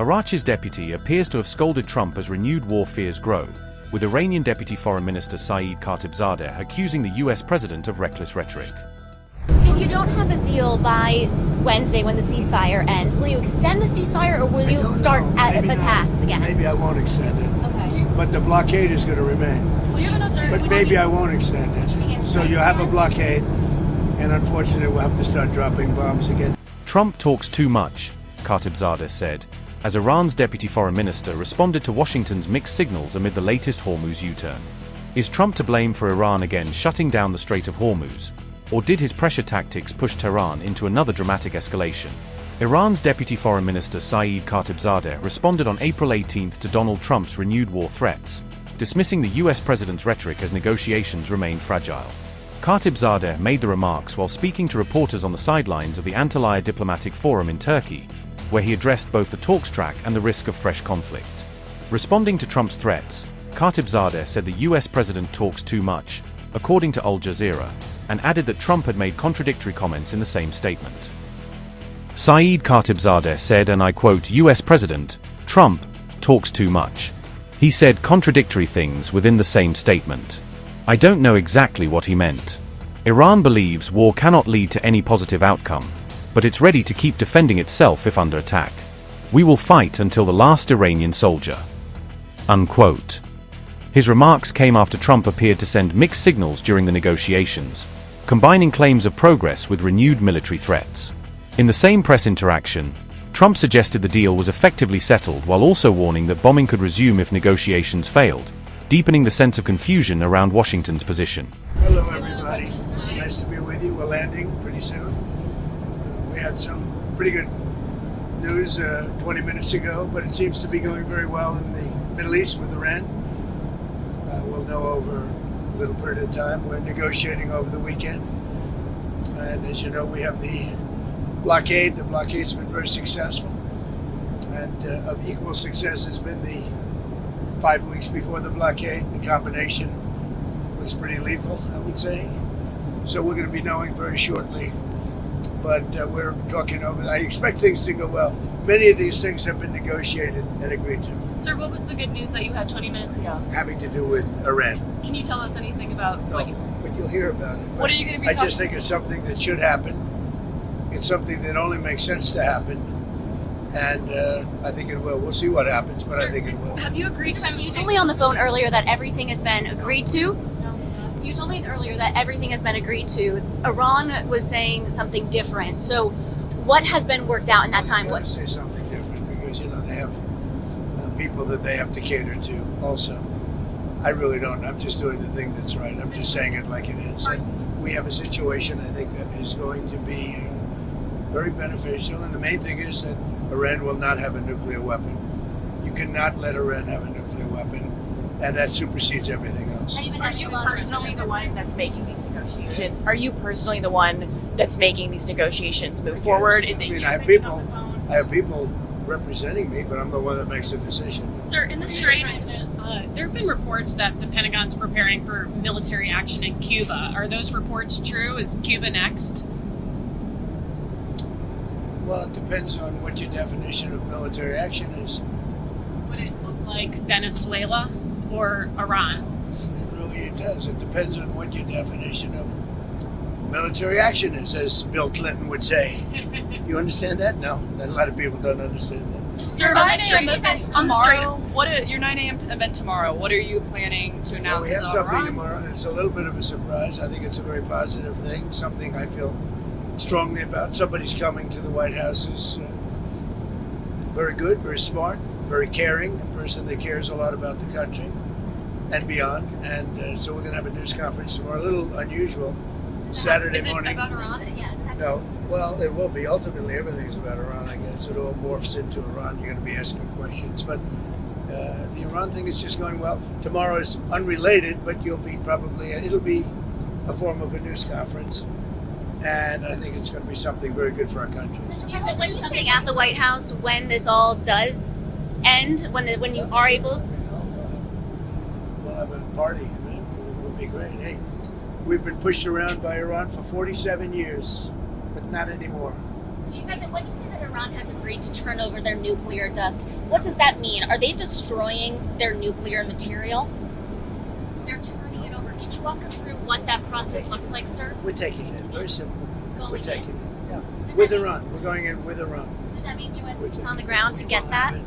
Iraq's deputy appears to have scolded Trump as renewed war fears grow, with Iranian Deputy Foreign Minister Saeed Khatibzadeh accusing the US president of reckless rhetoric. If you don't have a deal by Wednesday when the ceasefire ends, will you extend the ceasefire or will you start attacks again? Maybe I won't extend it. Okay. But the blockade is going to remain. But maybe I won't extend it. So you have a blockade, and unfortunately we'll have to start dropping bombs again. Trump talks too much, Khatibzadeh said, as Iran's deputy foreign minister responded to Washington's mixed signals amid the latest Hormuz U-turn. Is Trump to blame for Iran again shutting down the Strait of Hormuz? Or did his pressure tactics push Tehran into another dramatic escalation? Iran's deputy foreign minister Saeed Khatibzadeh responded on April 18 to Donald Trump's renewed war threats, dismissing the US president's rhetoric as negotiations remain fragile. Khatibzadeh made the remarks while speaking to reporters on the sidelines of the Antalya Diplomacy Forum in Turkey, where he addressed both the talks track and the risk of fresh conflict. Responding to Trump's threats, Khatibzadeh said the US president talks too much, according to Al Jazeera, and added that Trump had made contradictory comments in the same statement. Saeed Khatibzadeh said, and I quote, "US President Trump talks too much. He said contradictory things within the same statement. I don't know exactly what he meant. Iran believes war cannot lead to any positive outcome, but it's ready to keep defending itself if under attack. We will fight until the last Iranian soldier." Unquote. His remarks came after Trump appeared to send mixed signals during the negotiations, combining claims of progress with renewed military threats. In the same press interaction, Trump suggested the deal was effectively settled while also warning that bombing could resume if negotiations failed, deepening the sense of confusion around Washington's position. Hello everybody, nice to be with you. We're landing pretty soon. We had some pretty good news 20 minutes ago, but it seems to be going very well in the Middle East with Iran. We'll know over a little period of time. We're negotiating over the weekend. And as you know, we have the blockade. The blockade's been very successful. And of equal success has been the 5 weeks before the blockade. The combination was pretty lethal, I would say. So we're going to be knowing very shortly. But we're talking over. I expect things to go well. Many of these things have been negotiated and agreed to. Sir, what was the good news that you had 20 minutes ago? Having to do with Iran. Can you tell us anything about No, but you'll hear about it. What are you going to be I just think it's something that should happen. It's something that only makes sense to happen. And I think it will. We'll see what happens, but Sir, I think it will. Have you agreed to... You told me on the phone earlier that everything has been agreed to. You told me earlier that everything has been agreed to. Iran was saying something different. So what has been worked out in that time? What say something different because, they have people that they have to cater to also. I really don't. I'm just doing the thing that's right. I'm just saying it like it is. And we have a situation, I think, that is going to be very beneficial. And the main thing is that Iran will not have a nuclear weapon. You cannot let Iran have a nuclear weapon. And that supersedes everything else. Are you personally the one that's making these negotiations? Are you personally the one that's making these negotiations move forward? Is it you I have people representing me, but I'm the one that makes the decision. Sir, in the Strait, there have been reports that the Pentagon's preparing for military action in Cuba. Are those reports true? Is Cuba next? Well, it depends on what your definition of military action is. Would it look like Venezuela or Iran? It really does. It depends on what your definition of military action is, as Bill Clinton would say. You understand that? No, a lot of people don't understand that. Sir, on the Strait, your 9 a.m. event tomorrow, what are you planning to announce? Well, we have something tomorrow, and it's a little bit of a surprise. I think it's a very positive thing, something I feel strongly about. Somebody's coming to the White House who's very good, very smart, very caring, a person that cares a lot about the country and beyond. And so we're going to have a news conference tomorrow, a little unusual. Saturday morning. About Iran? Yeah, exactly. No, well, it will be. Ultimately, everything's about Iran, I guess. It all morphs into Iran. You're going to be asking questions. But the Iran thing is just going well. Tomorrow is unrelated, but it'll be a form of a news conference. And I think it's going to be something very good for our country. Do you do something at the White House when this all does end, when you are able? We'll have a party. It would be great. Hey, we've been pushed around by Iran for 47 years, but not anymore. When you say that Iran has agreed to turn over their nuclear dust. What does that mean? Are they destroying their nuclear material? They're turning it over. Can you walk us through what that process looks like, sir? We're taking it. Very simple. We're taking it. Yeah. Does With that mean- Iran. We're going in with Iran. Does that mean U.S. We're boots taking on the it. ground to get We'll that? have it.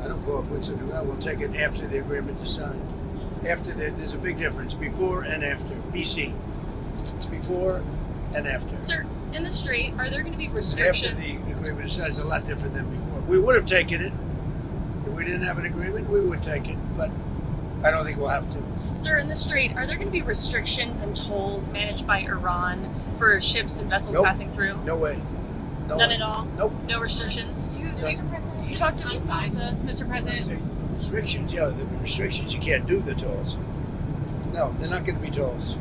I don't call it boots on the ground. We'll take it after the agreement is signed. There's a big difference before and after. BC. It's before and after. Sir, in the strait, are there going to be After restrictions? the agreement is signed, it's a lot different than before. We would have taken it. If we didn't have an agreement, we would take it. But I don't think we'll have to. Sir, in the strait, are there going to be restrictions and tolls managed by Iran for ships and vessels Nope. passing through? No way. No None way. at all? Nope. No restrictions? You talked to FISA, Mr. President. Restrictions, yeah, there'll be restrictions. You can't do the tolls. No, they're not going to be tolls.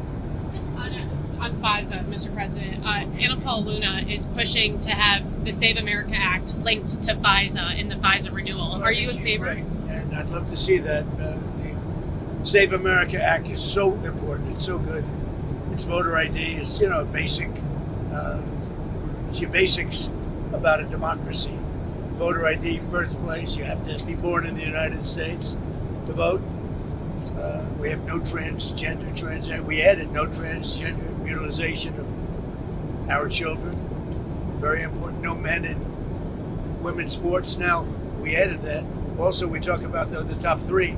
On FISA, Mr. President, Antalya Luna is pushing to have the Save America Act linked to FISA in the FISA renewal. Well, Are I you think in she's favor? right. And I'd love to see that. The Save America Act is so important. It's so good. It's voter ID. It's, basic. It's your basics about a democracy. Voter ID, birthplace. You have to be born in the United States to vote. We have no transgender. We added no transgender mutilization of our children. Very important. No men in women's sports. Now, we added that. Also, we talk about the top three.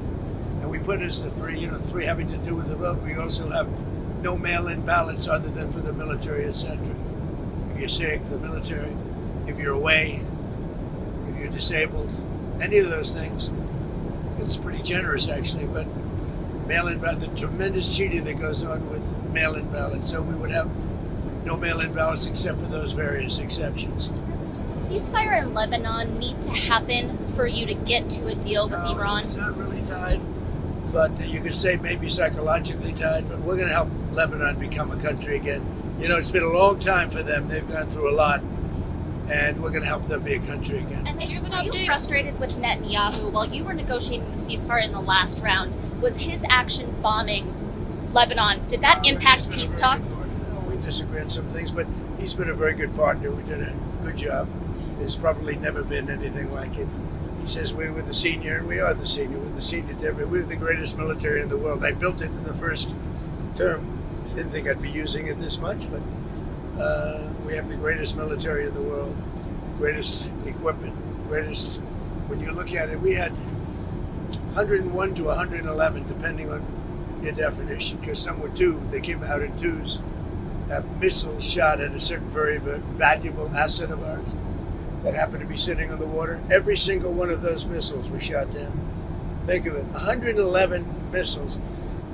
And we put as the three having to do with the vote. We also have no mail-in ballots other than for the military, etc. If you're sick, the military. If you're away, if you're disabled, any of those things. It's pretty generous, actually, but mail-in ballot, the tremendous cheating that goes on with mail-in ballots. So we would have no mail-in ballots except for those various exceptions. Mr. President, does the ceasefire in Lebanon need to happen for you to get to a deal with No, Iran? It's not really tied, but you could say maybe psychologically tied, but we're going to help Lebanon become a country again. It's been a long time for them. They've gone through a lot, and we're going to help them be a country again. And Do you have an are you update? frustrated with Netanyahu while you were negotiating the ceasefire in the last round? Was his action bombing Lebanon, did that impact peace talks? We disagree on some things, but he's been a very good partner. We did a good job. There's probably never been anything like it. He says we're the senior, and we are the senior. We're the senior to everyone. We're the greatest military in the world. I built it in the first term. Didn't think I'd be using it this much, but we have the greatest military in the world, greatest equipment, greatest. When you look at it, we had 101 to 111, depending on your definition, because some were two. They came out in twos. Missiles shot at a certain very valuable asset of ours that happened to be sitting on the water. Every single one of those missiles was shot down. Think of it, 111 missiles.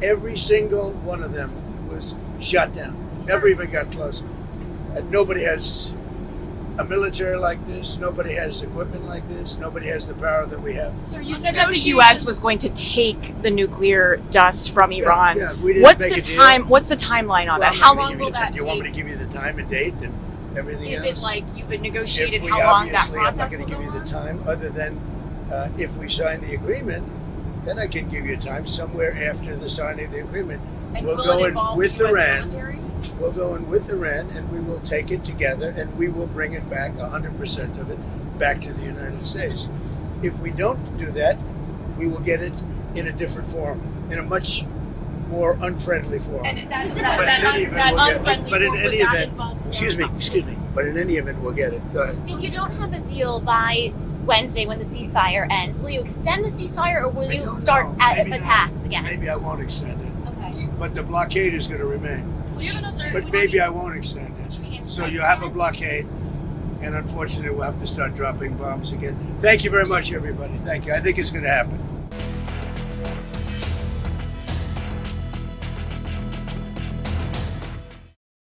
Every single one of them was shot down. Never even got close. And nobody has a military like this. Nobody has equipment like this. Nobody has the power that we have. Sir, you said that the U.S. was going to take the nuclear dust from Iran. Yeah, we didn't What's make the a deal. time? What's the timeline on Well, that? I'm How not gonna long give will you that Do you want me take? to give you the time and date and everything Is else? it like you've been negotiated? If we How long that obviously, I'm not process going will to give go you on? the time other than if we sign the agreement, then I can give you a time somewhere after the signing of the agreement. And We'll will go it in involve with the US Iran. military? We'll go in with Iran and we will take it together and we will bring it back, 100% of it, back to the United States. If we don't do that, we will get it in a different form, in a much more unfriendly form. And that But in any event, we'll get it. unfriendly But in form, any would that event, involve war? excuse me. But in any event, we'll get it. Go ahead. If you don't have a deal by Wednesday when the ceasefire ends, will you extend the ceasefire or will I you don't start know. at Maybe not. attacks again? Maybe I won't extend it, Okay. but the blockade is going to remain. Do you have an update? But maybe I won't extend it. So you have a blockade, and unfortunately, we'll have to start dropping bombs again. Thank you very much, everybody. Thank you. I think it's going to happen.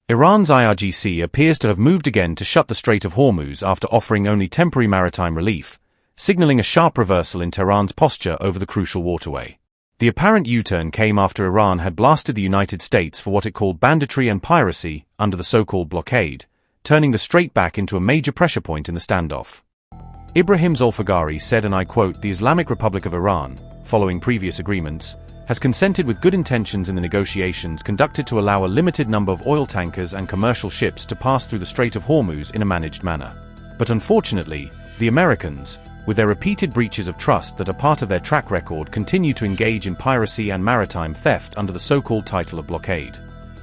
Iran's IRGC appears to have moved again to shut the Strait of Hormuz after offering only temporary maritime relief, signaling a sharp reversal in Tehran's posture over the crucial waterway. The apparent U-turn came after Iran had blasted the United States for what it called banditry and piracy under the so-called blockade, turning the strait back into a major pressure point in the standoff. Ibrahim Zolfagari said, and I quote, "The Islamic Republic of Iran, following previous agreements, has consented with good intentions in the negotiations conducted to allow a limited number of oil tankers and commercial ships to pass through the Strait of Hormuz in a managed manner. But unfortunately, the Americans, with their repeated breaches of trust that are part of their track record, continue to engage in piracy and maritime theft under the so-called title of blockade.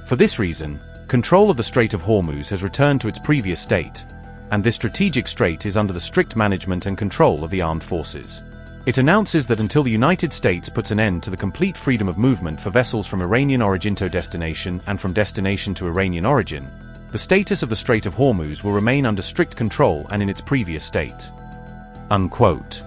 For this reason, control of the Strait of Hormuz has returned to its previous state, and this strategic strait is under the strict management and control of the armed forces. It announces that until the United States puts an end to the complete freedom of movement for vessels from Iranian origin to destination and from destination to Iranian origin, the status of the Strait of Hormuz will remain under strict control and in its previous state. Unquote.